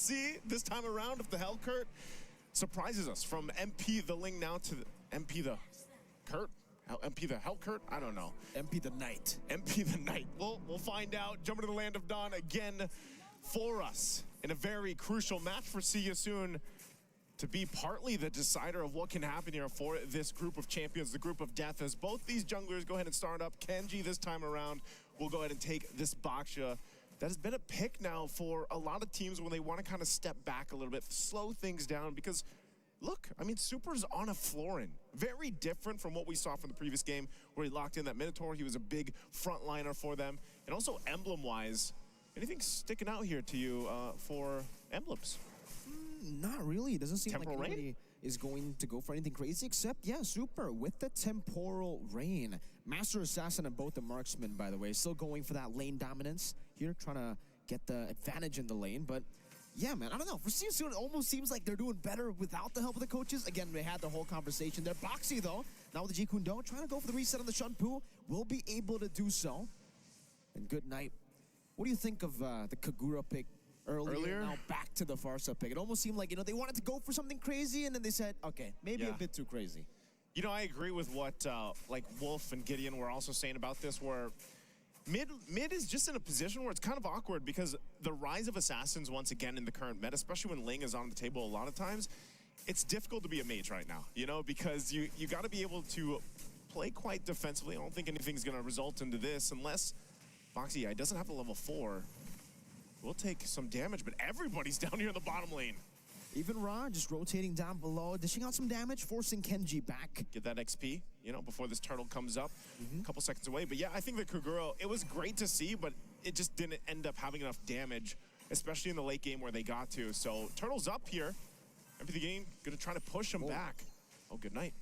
see this time around if the Hellcurt surprises us from MP the Ling now to MP the Kurt. MP the Hellcurt? I don't know. MP the Knight. MP the Knight. We'll find out. Jumping to the Land of Dawn again for us in a very crucial match for SYS soon to be partly the decider of what can happen here for this group of champions, the group of death, as both these junglers go ahead and start up. Kenji this time around will go ahead and take this Baksha. That has been a pick now for a lot of teams when they want to kind of step back a little bit, slow things down, because look, I mean, Super's on a Florin. Very different from what we saw from the previous game where he locked in that Minotaur. He was a big frontliner for them. And also emblem-wise, anything sticking out here to you for emblems? Not really. It doesn't seem Temporal like anybody is going to go for anything crazy, except, yeah, Super with the Temporal Rain. Master Assassin and both the Marksmen, by the way, still going for that lane dominance here, trying to get the advantage in the lane. But yeah, man, I don't know. For SYS, it almost seems like they're doing better without the help of the coaches. Again, they had the whole conversation there. Boxy, though, now with the Jeet Kune Do, trying to go for the reset on the Shun Pu, will be able to do so. And good night. What do you think of the Kagura pick earlier? Now back to the Pharsa pick. It almost seemed like, they wanted to go for something crazy, and then they said, okay, maybe a bit too crazy. I agree with what like Wolf and Gideon were also saying about this, where Mid is just in a position where it's kind of awkward because the rise of assassins once again in the current meta, especially when Ling is on the table a lot of times, it's difficult to be a mage right now, because you got to be able to play quite defensively. I don't think anything's going to result into this unless Boxy doesn't have a level 4. We'll take some damage, but everybody's down here in the bottom lane. Even Ra just rotating down below, dishing out some damage, forcing Kenji back. Get that XP, before this turtle comes up. A couple seconds away. But yeah, I think the Kagura, it was great to see, but it just didn't end up having enough damage, especially in the late game where they got to. So turtle's up here. MP the game, gonna try to push him back. Oh, good night.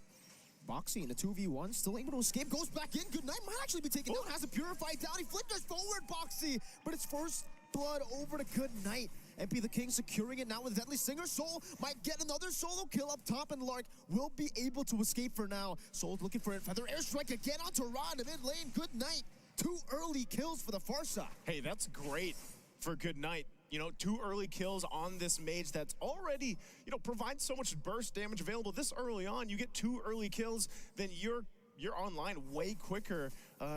Boxy in a 2v1, still able to escape, goes back in. Good night, might actually be taken down, has a Purify down. He flickers forward, Boxy, but it's first blood over to Good Night. MP the King securing it now with Deadly Stinger. Soul might get another solo kill up top, and Lark will be able to escape for now. Soul's looking for it. Feather Airstrike again onto Ra in the mid lane. Good Night. 2 early kills for the Pharsa. Hey, that's great for Good Night. 2 early kills on this mage that's already, provides so much burst damage available this early on. You get 2 early kills, then you're online way quicker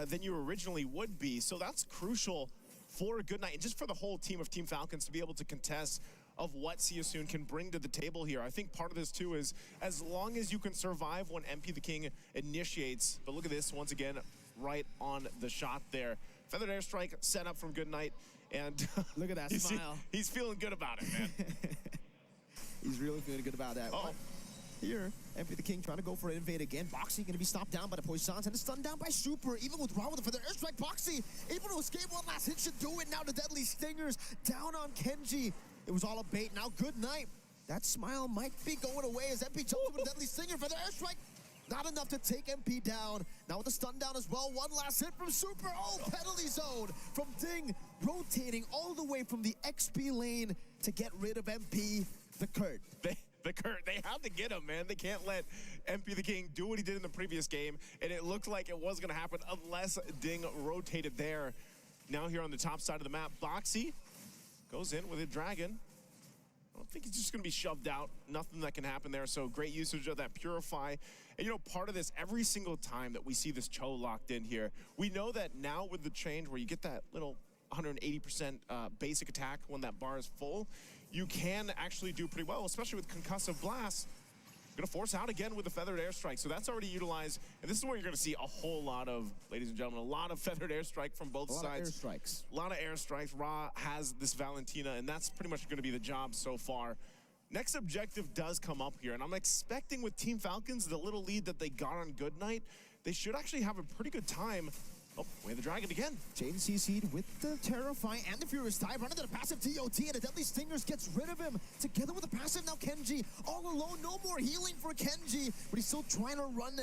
than you originally would be. So that's crucial for Good Night and just for the whole team of Team Falcons to be able to contest of what SYS can bring to the table here. I think part of this too is as long as you can survive when MP the King initiates, but look at this once again, right on the shot there. Feathered Airstrike set up from Good Night, and look at that smile. He's feeling good about it, man. He's really feeling good about that. Oh. Here, MP the King trying to go for an invade again. Boxy going to be stopped down by the Poisons and stunned down by Super. Even with Ra with the Feather Airstrike, Boxy able to escape. One last hit should do it. Now the Deadly Stingers down on Kenji. It was all a bait. Now Good Night. That smile might be going away as MP jumps with a Deadly Stinger. Feather Airstrike, not enough to take MP down. Now with the stun down as well. One last hit from Super. Oh, penalty zone from Ding, rotating all the way from the XP lane to get rid of MP the Kurt. They had to get him, man. They can't let MP the King do what he did in the previous game, and it looked like it was going to happen unless Ding rotated there. Now here on the top side of the map, Boxy goes in with a dragon. I don't think he's just going to be shoved out. Nothing that can happen there, so great usage of that Purify. And part of this, every single time that we see this Cho locked in here, we know that now with the change where you get that little 180% basic attack when that bar is full, you can actually do pretty well, especially with Concussive Blast. Gonna force out again with the Feathered Airstrike, so that's already utilized. And this is where you're gonna see a whole lot of, ladies and gentlemen, a lot of Feathered Airstrike from both sides. A lot of airstrikes. Ra has this Valentina, and that's pretty much gonna be the job so far. Next objective does come up here, and I'm expecting with Team Falcons, the little lead that they got on Good Night, they should actually have a pretty good time. Oh, way the dragon again. Jaden CC'd with the Terrify and the Furious Dive, running to the passive TOT, and the Deadly Stingers gets rid of him. Together with the passive, now Kenji all alone. No more healing for Kenji, but he's still trying to run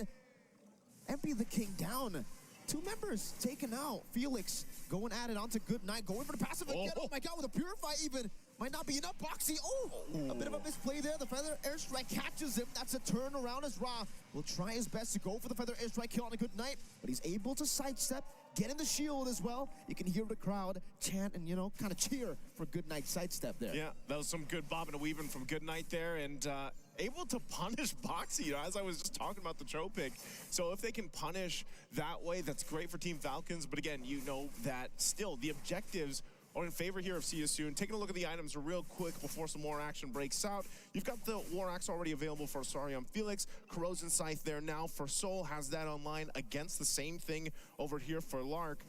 MP the King down. 2 members taken out. Felix going at it onto Good Night, going for the passive again. Oh my God, with a Purify even. Might not be enough. Boxy, a bit of a misplay there. The Feather Airstrike catches him. That's a turnaround as Ra will try his best to go for the Feather Airstrike kill on a Good Night, but he's able to sidestep, getting the shield as well. You can hear the crowd chant and, you know, kind of cheer for Goodnight sidestep there. Yeah, that was some good bobbing and weaving from Goodnight there, and able to punish Boxy, you know, as I was just talking about the Cho pick. So if they can punish that way, that's great for Team Falcons. But again, you know that still the objectives are in favor here of SYS soon. Taking a look at the items real quick before some more action breaks out. You've got the War Axe already available for Sarion Felix. Corrosion Scythe there now for Soul, has that online against the same thing over here for Lark.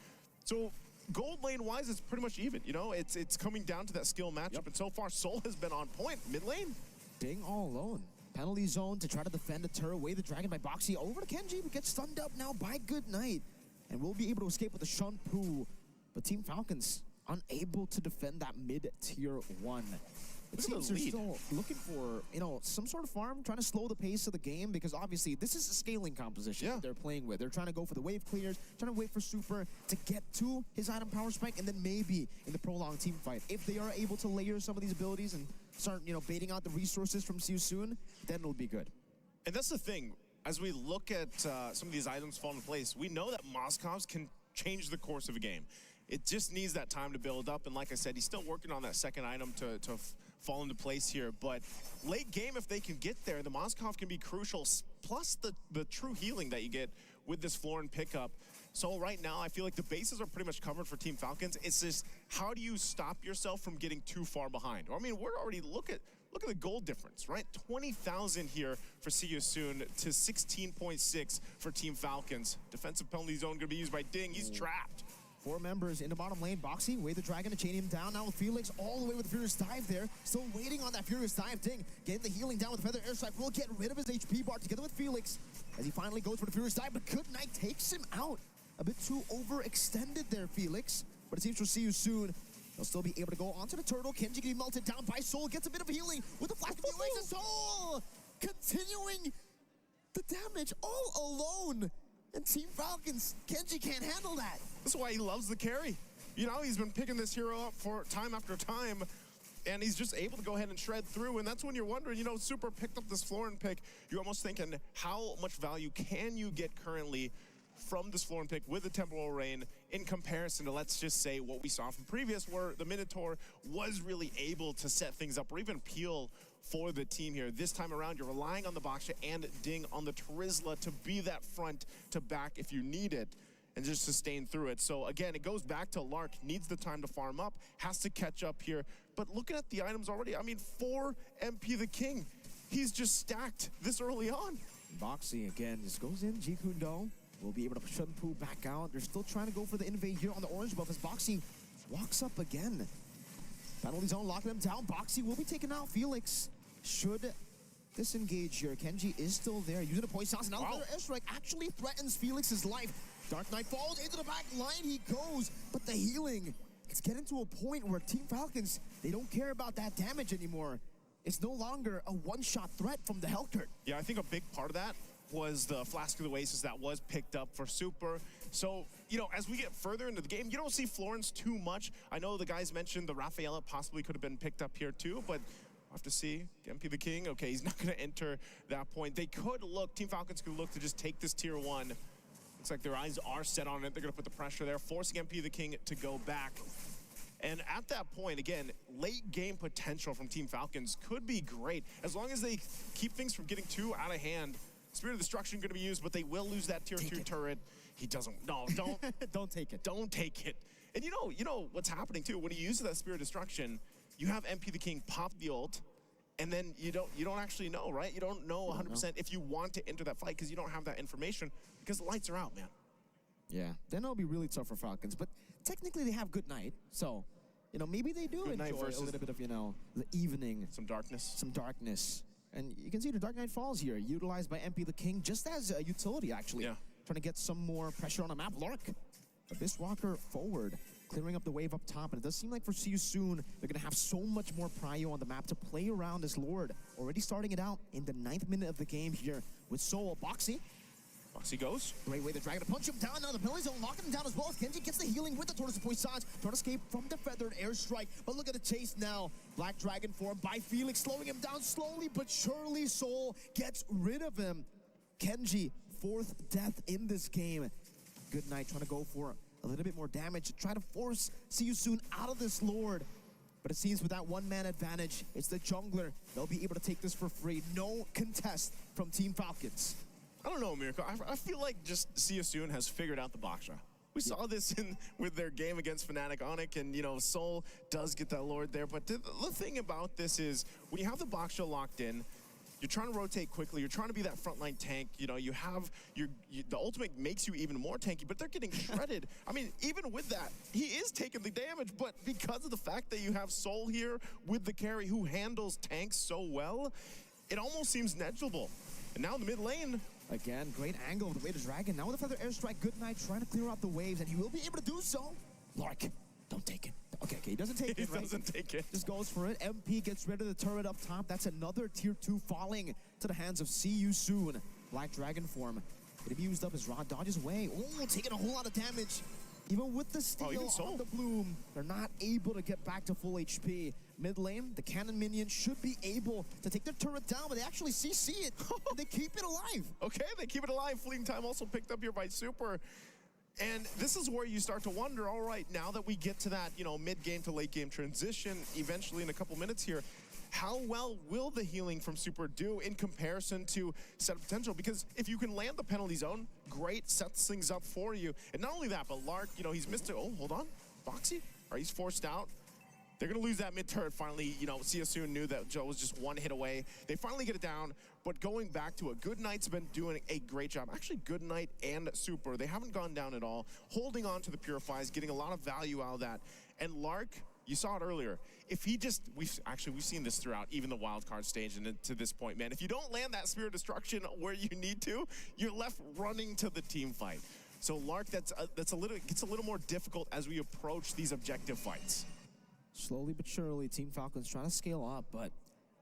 So gold lane wise, it's pretty much even. You know, it's coming down to that skill matchup, and so far Soul has been on point. Mid lane, Ding all alone. Penalty zone to try to defend the turret away the dragon by Boxy over to Kenji, but gets stunned up now by Goodnight, and will be able to escape with the Shunpu. But Team Falcons unable to defend that mid-tier 1. It seems they're still looking for, you know, some sort of farm, trying to slow the pace of the game, because obviously this is a scaling composition that they're playing with. They're trying to go for the wave clears, trying to wait for Super to get to his item power spike, and then maybe in the prolonged team fight, if they are able to layer some of these abilities and start, you know, baiting out the resources from SYS soon, then it'll be good. And that's the thing. As we look at some of these items fall into place, we know that Moscov's can change the course of a game. It just needs that time to build up, and like I said, he's still working on that second item to fall into place here. But late game, if they can get there, the Moskov can be crucial, plus the true healing that you get with this Florin pickup. So right now, I feel like the bases are pretty much covered for Team Falcons. It's just, how do you stop yourself from getting too far behind? I mean, we're already, look at the gold difference, right? 20,000 here for SYS soon to 16.6 for Team Falcons. Defensive penalty zone going to be used by Ding. He's trapped. 4 members in the bottom lane. Boxy, Way the Dragon to chain him down. Now with Felix all the way with the Furious Dive there. Still waiting on that Furious Dive. Ding getting the healing down with Feather Airstrike. Will get rid of his HP bar together with Felix as he finally goes for the Furious Dive. But Goodnight takes him out. A bit too overextended there, Felix. But it seems for SYS soon, they'll still be able to go onto the turtle. Kenji getting melted down by Soul. Gets a bit of healing with the flash of the Oasis. Soul continuing the damage all alone. And Team Falcons, Kenji can't handle that. That's why he loves the carry. You know, he's been picking this hero up for time after time, and he's just able to go ahead and shred through. And that's when you're wondering, you know, Super picked up this Florin pick. You're almost thinking, how much value can you get currently from this Florin pick with the Temporal Rain in comparison to, let's just say, what we saw from previous, where the Minotaur was really able to set things up or even peel for the team here. This time around, you're relying on the Baksha and Ding on the Trizla to be that front to back if you need it and just sustain through it. So again, it goes back to Lark, needs the time to farm up, has to catch up here. But looking at the items already, I mean, 4 MP the King, he's just stacked this early on. Boxy again just goes in, Jikundo will be able to Shunpu back out. They're still trying to go for the invade here on the orange buff as Boxy walks up again. Penalty zone locking him down. Boxy will be taking out Felix. Should disengage here. Kenji is still there, using a poison sauce. Now Feather Airstrike actually threatens Felix's life. Dark Knight falls into the back line. He goes, but the healing, it's getting to a point where Team Falcons, they don't care about that damage anymore. It's no longer a one-shot threat from the Hellcurt. Yeah, I think a big part of that was the Flask of the Oasis that was picked up for Super. So, you know, as we get further into the game, you don't see Florence too much. I know the guys mentioned the Rafaela possibly could have been picked up here too, but we'll have to see. MP the King, okay, he's not going to enter that point. They could look, Team Falcons could look to just take this tier 1. Looks like their eyes are set on it. They're going to put the pressure there, forcing MP the King to go back. And at that point, again, late game potential from Team Falcons could be great. As long as they keep things from getting too out of hand. Spirit of Destruction going to be used, but they will lose that tier 2 turret. He doesn't, no, don't. Don't take it. Don't take it. And you know what's happening too, when he uses that Spirit of Destruction, you have MP the King pop the ult, and then you don't actually know, right? You don't know 100% if you want to enter that fight because you don't have that information because the lights are out, man. Yeah, then it'll be really tough for Falcons, but technically they have Goodnight, so, you know, maybe they do enjoy a little bit of, you know, the evening. Some darkness. Some darkness. And you can see the Dark Knight Falls here, utilized by MP the King, just as a utility, actually. Yeah. Trying to get some more pressure on the map. Lark, Abyss Walker forward, clearing up the wave up top. And it does seem like for SYS soon, they're going to have so much more prio on the map to play around as Lord. Already starting it out in the 9th minute of the game here with Soul. Boxy. Boxy goes. Great way the Dragon to punch him down. Now the penalty zone locking him down as well. Genji gets the healing with the Tortoise of Poisons. Trying to escape from the Feathered Airstrike. But look at the chase now. Black Dragon form by Felix, slowing him down slowly but surely. Soul gets rid of him. Kenji, 4th death in this game. Goodnight trying to go for a little bit more damage to try to force See You Soon out of this Lord. But it seems with that one-man advantage, it's the jungler. They'll be able to take this for free. No contest from Team Falcons. I don't know, Mirko. I feel like just See You Soon has figured out the Baksha. We saw this with their game against Fnatic Onic, and, you know, Soul does get that Lord there. But the thing about this is, when you have the Baksha locked in, you're trying to rotate quickly. You're trying to be that frontline tank. You know, you have the ultimate makes you even more tanky, but they're getting shredded. I mean, even with that, he is taking the damage, but because of the fact that you have Soul here with the carry who handles tanks so well, it almost seems negligible. And now in the mid lane, again, great angle of the way to Dragon. Now with the Feather Airstrike, Good Knight trying to clear out the waves, and he will be able to do so. Lark, don't take it. Okay, he doesn't take it, right? He doesn't take it. Just goes for it. MP gets rid of the turret up top. That's another tier 2 falling to the hands of See You Soon. Black Dragon form. Gonna be used up as Rod dodges away. Oh, taking a whole lot of damage. Even with the steal on the Bloom, they're not able to get back to full HP. Mid lane, the cannon minions should be able to take their turret down, but they actually CC it, and they keep it alive. Okay, they keep it alive. Fleeting time also picked up here by Super. And this is where you start to wonder, all right, now that we get to that, you know, mid-game to late-game transition, eventually in a couple minutes here, how well will the healing from Super do in comparison to set potential? Because if you can land the penalty zone, great, sets things up for you. And not only that, but Lark, you know, he's missed it. Oh, hold on. Boxy? He's forced out. They're going to lose that mid-turret finally. You know, See You Soon knew that Joe was just one hit away. They finally get it down, but going back to it, Good Knight's been doing a great job. Actually, Good Knight and Super, they haven't gone down at all. Holding on to the Purifies, getting a lot of value out of that. And Lark, you saw it earlier. If he just, we've seen this throughout even the wildcard stage and to this point, man. If you don't land that Spirit of Destruction where you need to, you're left running to the team fight. So Lark, gets a little more difficult as we approach these objective fights. Slowly but surely, Team Falcons trying to scale up, but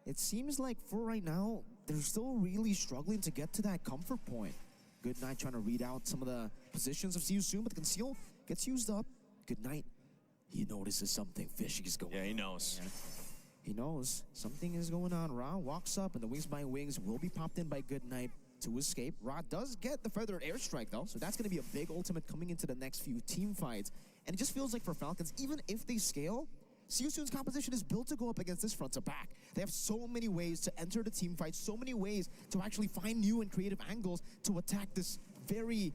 it seems like for right now, they're still really struggling to get to that comfort point. Good Knight trying to read out some of the positions of See You Soon, but the Conceal gets used up. Good Knight, he notices something fishy is going on. Yeah, he knows. He knows something is going on. Ra walks up, and the Wings by Wings will be popped in by Good Knight to escape. Ra does get the Feathered Airstrike, though, so that's going to be a big ultimate coming into the next few team fights. And it just feels like for Falcons, even if they scale, See You Soon's composition is built to go up against this front to back. They have so many ways to enter the team fight, so many ways to actually find new and creative angles to attack this very,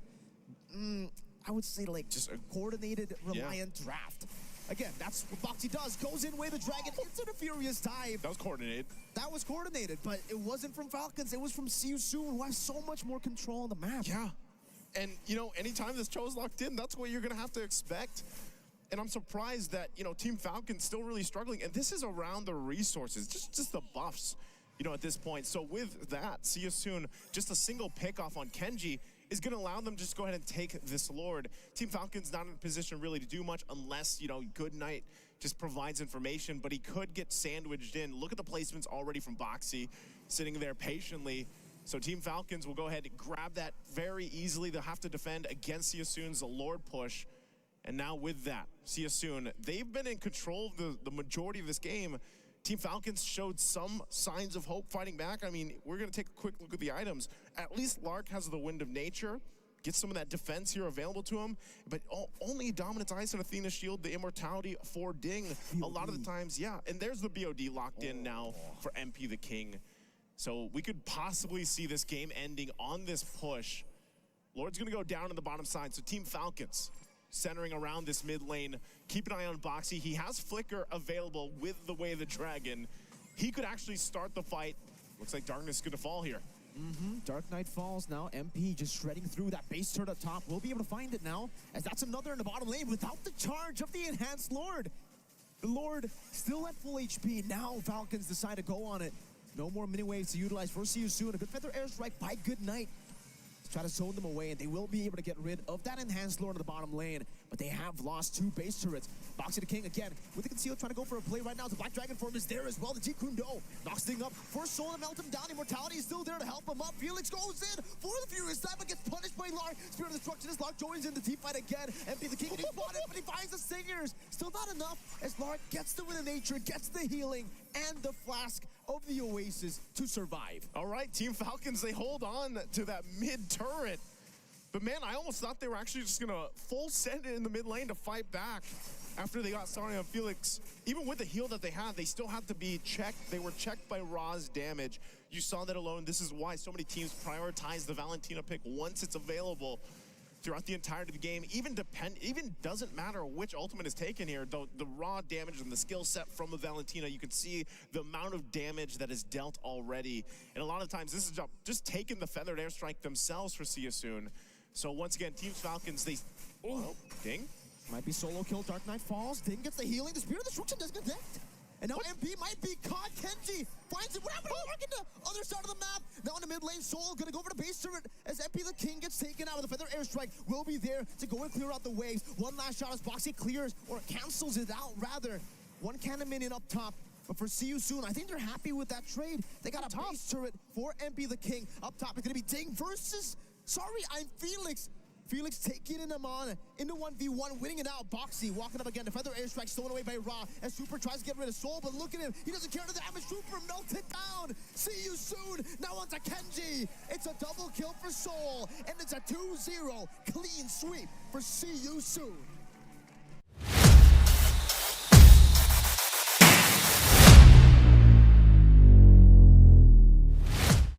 I would say, like, just a coordinated, reliant draft. Again, that's what Boxy does. Goes in, way the Dragon, into the Furious Dive. That was coordinated. That was coordinated, but it wasn't from Falcons. It was from See You Soon, who has so much more control on the map. Yeah. And, you know, anytime this Cho's locked in, that's what you're going to have to expect. And I'm surprised that, you know, Team Falcon's still really struggling. And this is around the resources, just the buffs, you know, at this point. So with that, See You Soon, just a single pick off on Kenji is going to allow them to just go ahead and take this Lord. Team Falcon's not in a position really to do much unless, you know, Good Knight just provides information, but he could get sandwiched in. Look at the placements already from Boxy, sitting there patiently. So Team Falcons will go ahead and grab that very easily. They'll have to defend against See You Soon's Lord push. And now with that, See You Soon, they've been in control of the majority of this game. Team Falcons showed some signs of hope fighting back. I mean, we're going to take a quick look at the items. At least Lark has the Wind of Nature, gets some of that defense here available to him, but only Dominance Ice and Athena Shield, the Immortality for Ding. A lot of the times, yeah. And there's the BOD locked in now for MP the King. So we could possibly see this game ending on this push. Lord's going to go down on the bottom side, so Team Falcons centering around this mid lane. Keep an eye on Boxy. He has Flicker available with the Way of the Dragon. He could actually start the fight. Looks like Darkness is going to fall here. Dark Knight falls now. MP just shredding through that base turret up top. We'll be able to find it now, as that's another in the bottom lane without the charge of the Enhanced Lord. The Lord still at full HP. Now Falcons decide to go on it. No more mini waves to utilize for See You Soon. A good Feather Airstrike by Good Knight. Try to zone them away, and they will be able to get rid of that Enhanced Lord in the bottom lane, but they have lost 2 base turrets. Boxy the King again with the Conceal trying to go for a play right now. The Black Dragon form is there as well. The Jeet Kune Do knocks thing up. First Soul to melt him down. Immortality is still there to help him up. Felix goes in for the Furious Dive, but gets punished by Lark. Spirit of Destruction as Lark joins in the team fight again. MP the King, and he fought it, but he finds the Singers. Still not enough as Lark gets the Wind of Nature, gets the healing, and the Flask of the Oasis to survive. All right, Team Falcons, they hold on to that mid turret. But man, I almost thought they were actually just gonna full send it in the mid lane to fight back after they got started on Felix. Even with the heal that they had, they still had to be checked. They were checked by Ra's damage. You saw that alone. This is why so many teams prioritize the Valentina pick once it's available throughout the entirety of the game. Even doesn't matter which ultimate is taken here. The raw damage and the skill set from the Valentina, you can see the amount of damage that is dealt already. And a lot of times this is just taking the feathered airstrike themselves for SYS. So once again, Team Falcons, they... Oh, ding. Might be solo kill, Dark Knight falls, Ding gets the healing, the Spirit of Destruction doesn't connect. And now MP might be caught, Kenji finds it, what happened to Mark in the other side of the map? Now in the mid lane, Soul gonna go for the base turret as MP the King gets taken out with the feather airstrike, will be there to go and clear out the waves. One last shot as Boxy clears, or cancels it out rather. One cannon minion up top. But for SYS, I think they're happy with that trade. They got a base turret for MP the King. Up top, it's gonna be Ding versus, I'm Felix. Felix taking him on into 1v1, winning it out. Boxy walking up again. The feather airstrike stolen away by Ra as Super tries to get rid of Soul, but look at him. He doesn't care the damage. Super melted down. See you soon. Now onto Kenji. It's a double kill for Soul, and it's a 2-0 clean sweep for SYS.